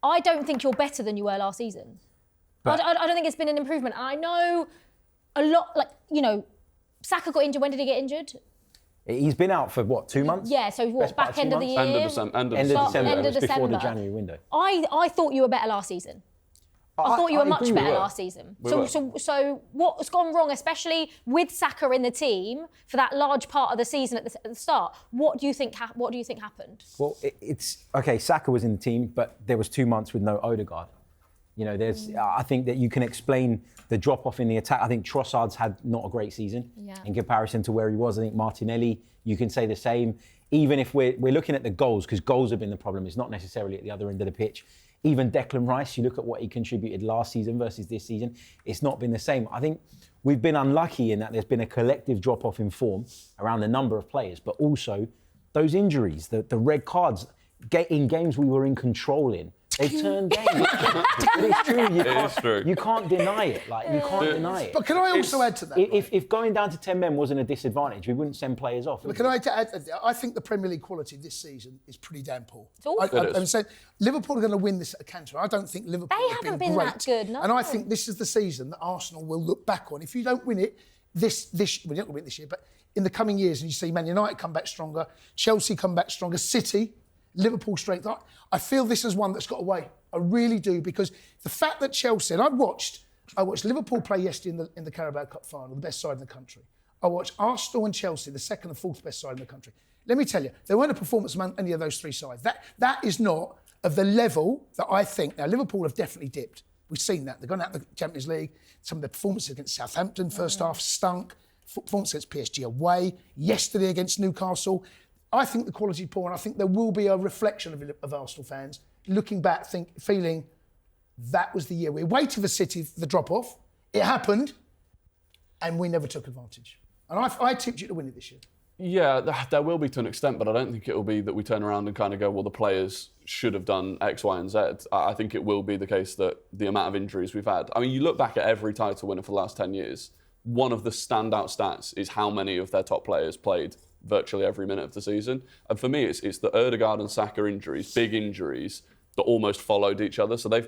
I don't think you're better than you were last season. But I don't think it's been an improvement. I know a lot, Saka got injured. When did he get injured? He's been out for, 2 months? Yeah, so Best part back of 2 end of the months? year? End of December. End of December. End of It was before the December. January window. I thought you were better last season. I thought you were much agree better with last season. We were. So what's gone wrong, especially with Saka in the team for that large part of the season at the start? What do you think happened? Well, it's okay. Saka was in the team, but there was 2 months with no Odegaard. I think that you can explain the drop-off in the attack. I think Trossard's had not a great season in comparison to where he was. I think Martinelli, you can say the same. Even if we're looking at the goals, because goals have been the problem, it's not necessarily at the other end of the pitch. Even Declan Rice, you look at what he contributed last season versus this season, it's not been the same. I think we've been unlucky in that there's been a collective drop-off in form around the number of players, but also those injuries, the red cards, in games we were in control in. They've turned games. But it's true. You can't deny it. You can't deny it. But can I also add to that? If going down to 10 men wasn't a disadvantage, we wouldn't send players off. But can I add? I think the Premier League quality this season is pretty damn poor. It's awful. I'm saying Liverpool are going to win this at Cantor. I don't think Liverpool They haven't been great. that good, no. And I think this is the season that Arsenal will look back on. If you don't win it well, you're not going to win it this year, but in the coming years, and you see Man United come back stronger, Chelsea come back stronger, City, Liverpool strength. I feel this is one that's got away. I really do, because the fact that Chelsea, and I watched Liverpool play yesterday in the Carabao Cup final, the best side in the country. I watched Arsenal and Chelsea, the second and fourth best side in the country. Let me tell you, there weren't a performance among any of those three sides. That is not of the level that I think. Now, Liverpool have definitely dipped. We've seen that. They've gone out of the Champions League. Some of the performances against Southampton first half stunk. Performance against PSG away. Yesterday against Newcastle. I think the quality is poor, and I think there will be a reflection of Arsenal fans looking back, feeling that was the year. We waited for City, the drop-off. It happened, and we never took advantage. And I tipped you to win it this year. Yeah, there will be to an extent, but I don't think it will be that we turn around and kind of go, well, the players should have done X, Y, and Z. I think it will be the case that the amount of injuries we've had. I mean, you look back at every title winner for the last 10 years, one of the standout stats is how many of their top players played virtually every minute of the season. And for me, it's the Odegaard and Saka injuries, big injuries, that almost followed each other. So they've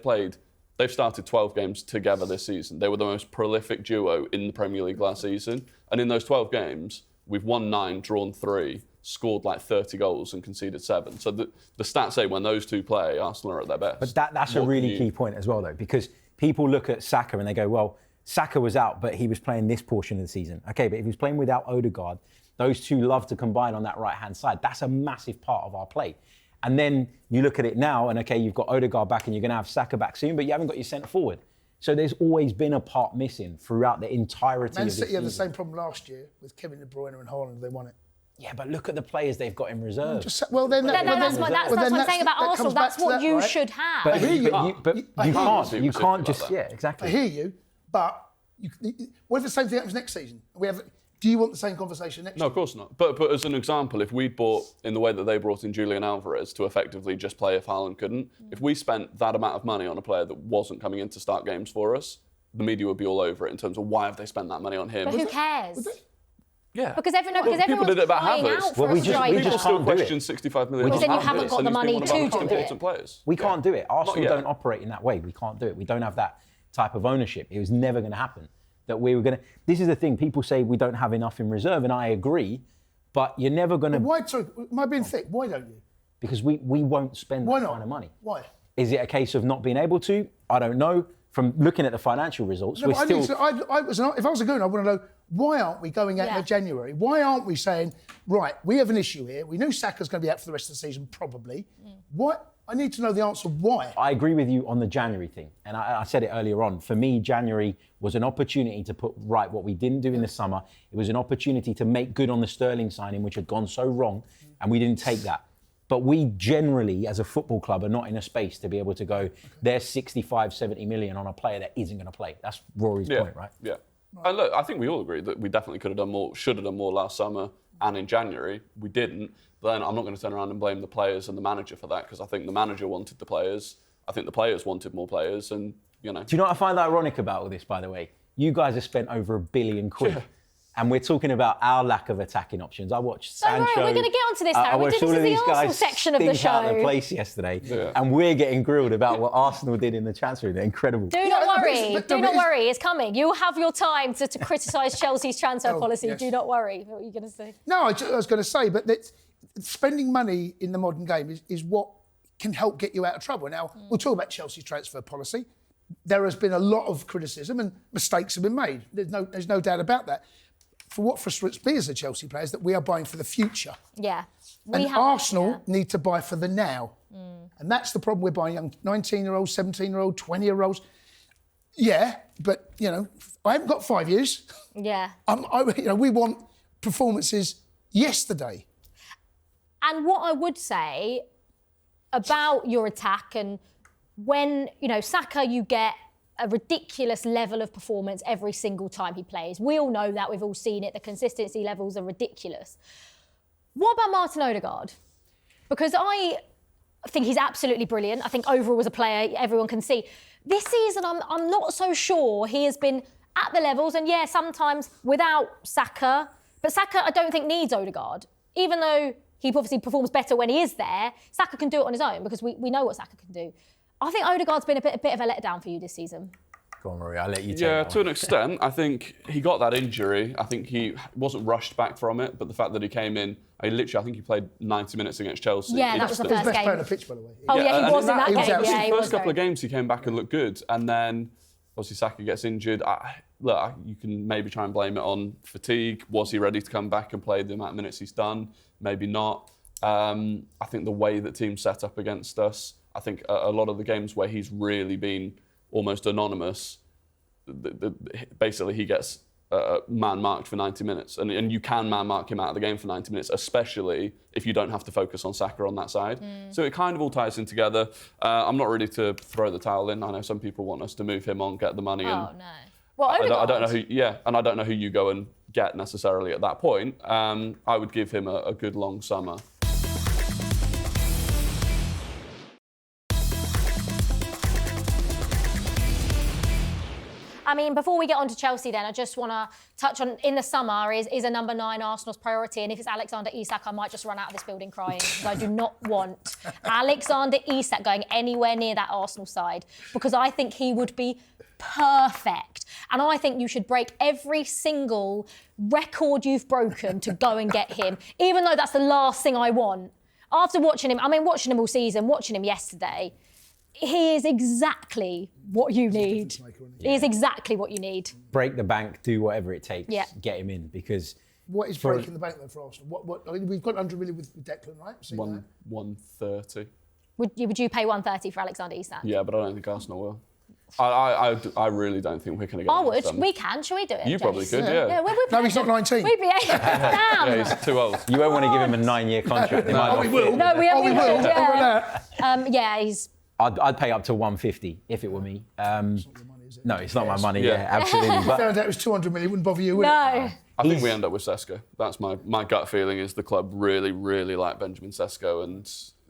started 12 games together this season. They were the most prolific duo in the Premier League last season. And in those 12 games, we've won 9, drawn 3, scored 30 goals and conceded 7. So the stats say when those two play, Arsenal are at their best. But that's a really key point as well, though, because people look at Saka and they go, well, Saka was out, but he was playing this portion of the season. Okay, but if he was playing without Odegaard, those two love to combine on that right-hand side. That's a massive part of our play. And then you look at it now, and okay, you've got Odegaard back and you're going to have Saka back soon, but you haven't got your centre forward. So there's always been a part missing throughout the entirety of the season. Man City had the same problem last year with Kevin De Bruyne and Haaland. They won it. Yeah, but look at the players they've got in reserve. That's what I'm saying about Arsenal. That's what you should have. But you can't just. Yeah, exactly. I hear you, but what if the same thing happens next season? Do you want the same conversation next year? No, of course not. But as an example, if we bought, in the way that they brought in Julian Alvarez to effectively just play if Haaland couldn't, if we spent that amount of money on a player that wasn't coming in to start games for us, the media would be all over it in terms of why have they spent that money on him. But who cares? Yeah. Because everyone's people did it about crying Havertz. out for we a just striker. People still question 65 million. Because then you haven't got the money to do it. Players. We can't do it. Arsenal don't operate in that way. We can't do it. We don't have that type of ownership. It was never going to happen. That we were going to... This is the thing. People say we don't have enough in reserve, and I agree, but you're never going to... Why, sorry, am I being thick? Why don't you? Because we won't spend that kind of money. Why? Is it a case of not being able to? I don't know. From looking at the financial results, we're still... if I was a Gooner, I want to know, why aren't we going out in January? Why aren't we saying, right, we have an issue here. We knew Saka's going to be out for the rest of the season, probably. What? I need to know the answer why. I agree with you on the January thing. And I said it earlier on. For me, January was an opportunity to put right what we didn't do in the summer. It was an opportunity to make good on the Sterling signing, which had gone so wrong, and we didn't take that. But we generally, as a football club, are not in a space to be able to go, there's 65, 70 million on a player that isn't going to play. That's Rory's point, right? Yeah. And look, I think we all agree that we definitely could have done more, should have done more last summer and in January. We didn't. But then I'm not going to turn around and blame the players and the manager for that, because I think the manager wanted the players. I think the players wanted more players, and, you know. Do you know what I find ironic about all this, by the way? You guys have spent over £1 billion. And we're talking about our lack of attacking options. I watched Sancho. Don't worry, we're going to get onto this, I Harry. watched This all is of the these Arsenal guys section of the stink out show. the place yesterday, and we're getting grilled about what Arsenal did in the transfer window. Incredible. Do not worry, it's coming. You'll have your time to criticise Chelsea's transfer policy. Yes. Do not worry. What are you going to say? No, I was going to say, but spending money in the modern game is what can help get you out of trouble. Now, we'll talk about Chelsea's transfer policy. There has been a lot of criticism and mistakes have been made. There's no doubt about that. For what frustrates me as a Chelsea player is that we are buying for the future. Yeah. Arsenal need to buy for the now. And that's the problem. We're buying young 19-year-olds, 17-year-olds, 20-year-olds. Yeah, but, I haven't got 5 years. Yeah. We want performances yesterday. And what I would say about your attack, and when, Saka, you get a ridiculous level of performance every single time he plays. We all know that, we've all seen it. The consistency levels are ridiculous. What about Martin Odegaard? Because I think he's absolutely brilliant. I think overall as a player, everyone can see. This season, I'm not so sure he has been at the levels, and yeah, sometimes without Saka. But Saka, I don't think, needs Odegaard. Even though he obviously performs better when he is there, Saka can do it on his own because we know what Saka can do. I think Odegaard's been a bit of a letdown for you this season. Go on, Marie, I'll let you take Yeah, that to one. an extent. I think he got that injury. I think he wasn't rushed back from it, but the fact that he came in, I think he played 90 minutes against Chelsea. Yeah, that was the He was first best game. player on the pitch, by the way. Oh yeah, he was in that he was game. out. Yeah, he the was first couple of very- games he came back and looked good, and then obviously Saka gets injured. You can maybe try and blame it on fatigue. Was he ready to come back and play the amount of minutes he's done? Maybe not. I think the way that teams set up against us, I think a lot of the games where he's really been almost anonymous, basically he gets man-marked for 90 minutes. And you can man-mark him out of the game for 90 minutes, especially if you don't have to focus on Saka on that side. So it kind of all ties in together. I'm not ready to throw the towel in. I know some people want us to move him on, get the money in. Oh no. Well, I Odegaard. don't know who. Yeah, and I don't know who you go and get necessarily at that point. I would give him a good long summer. I mean, before we get on to Chelsea then, I just want to touch on, in the summer, is a number 9 Arsenal's priority? And if it's Alexander Isak, I might just run out of this building crying, because I do not want Alexander Isak going anywhere near that Arsenal side, because I think he would be perfect. And I think you should break every single record you've broken to go and get him, even though that's the last thing I want. After watching him all season, watching him yesterday, he is exactly what you need. He is exactly what you need. Break the bank, do whatever it takes, Yeah. get him in, because... What is breaking the bank then for Arsenal? I mean, we've got 100 million with Declan, right? 130. Would you pay 130 for Alexander Isak? Yeah, but I don't think Arsenal will. I really don't think we're going to get I against would. them. We can. Shall we do it? You probably Jace? could, yeah. we'd He's not 19. We'd be damn. Yeah, he's too old. You won't want to give him a 9-year contract. They might not we fit. will. No, we Oh, we would, will. yeah. Remember that. Yeah, he's. I'd pay up to 150 if it were me. No, it's not my money. Yeah. Yeah, absolutely. But Found out it was 200 million. Wouldn't bother you, would it? No. I think we end up with Sesko. That's my gut feeling, is the club really, really like Benjamin Sesko, and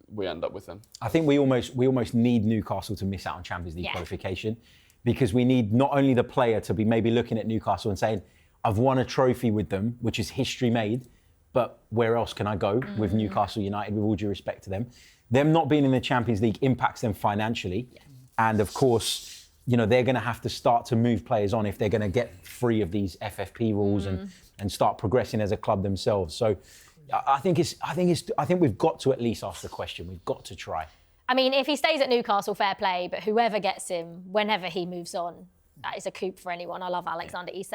we end up with him. I think we almost need Newcastle to miss out on Champions League Yeah. qualification, because we need not only the player to be maybe looking at Newcastle and saying, I've won a trophy with them, which is history made, but where else can I go with Newcastle United, with all due respect to them? Them not being in the Champions League impacts them financially. Yeah. And of course, they're going to have to start to move players on if they're going to get free of these FFP rules and start progressing as a club themselves. So I think we've got to at least ask the question. We've got to try. I mean, if he stays at Newcastle, fair play. But whoever gets him, whenever he moves on, that is a coup for anyone. I love Alexander Isak.